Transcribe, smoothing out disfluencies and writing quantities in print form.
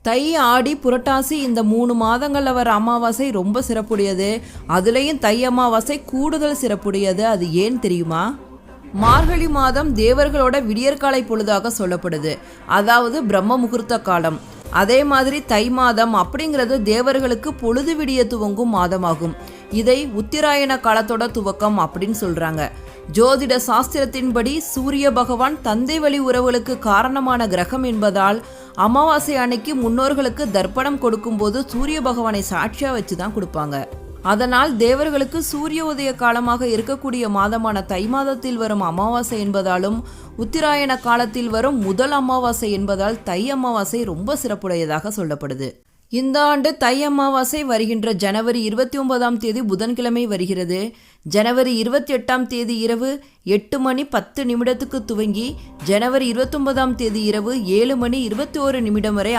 தை, ஆடி, புரட்டாசி இந்த 3 மாதங்களில் வர அமாவாசை ரொம்ப சிறப்புடையது. அதுலேயும் தை அமாவாசை கூடுதல் சிறப்புடையது. அது ஏன் தெரியுமா? மார்கழி மாதம் தேவர்களோட விடியற்காலை பொழுதாக சொல்லப்படுது. அதாவது பிரம்ம முகூர்த்த காலம். அதே மாதிரி தை மாதம் அப்படிங்கிறது தேவர்களுக்கு பொழுது விடிய துவங்கும் மாதமாகும். இதை உத்திராயண காலத்தோட துவக்கம் அப்படின்னு சொல்றாங்க. ஜோதிட சாஸ்திரத்தின்படி சூரிய பகவான் தந்தை வழி உறவுகளுக்கு காரணமான கிரகம் என்பதால் அமாவாசை அன்னைக்கு முன்னோர்களுக்கு தர்ப்பணம் கொடுக்கும்போது சூரிய பகவானை சாட்சியா வச்சு தான் கொடுப்பாங்க. அதனால் தேவர்களுக்கு சூரிய உதய காலமாக இருக்கக்கூடிய மாதமான தை மாதத்தில் வரும் அமாவாசை என்பதாலும் உத்திராயண காலத்தில் வரும் முதல் அமாவாசை என்பதால் தை அமாவாசை ரொம்ப சிறப்புடையதாக சொல்லப்படுது. இந்த ஆண்டு தை அமாவாசை வருகின்ற ஜனவரி 29ஆம் தேதி புதன்கிழமை வருகிறது. ஜனவரி 28ஆம் தேதி இரவு 8:10 துவங்கி ஜனவரி 29ஆம் தேதி இரவு 7:21 வரை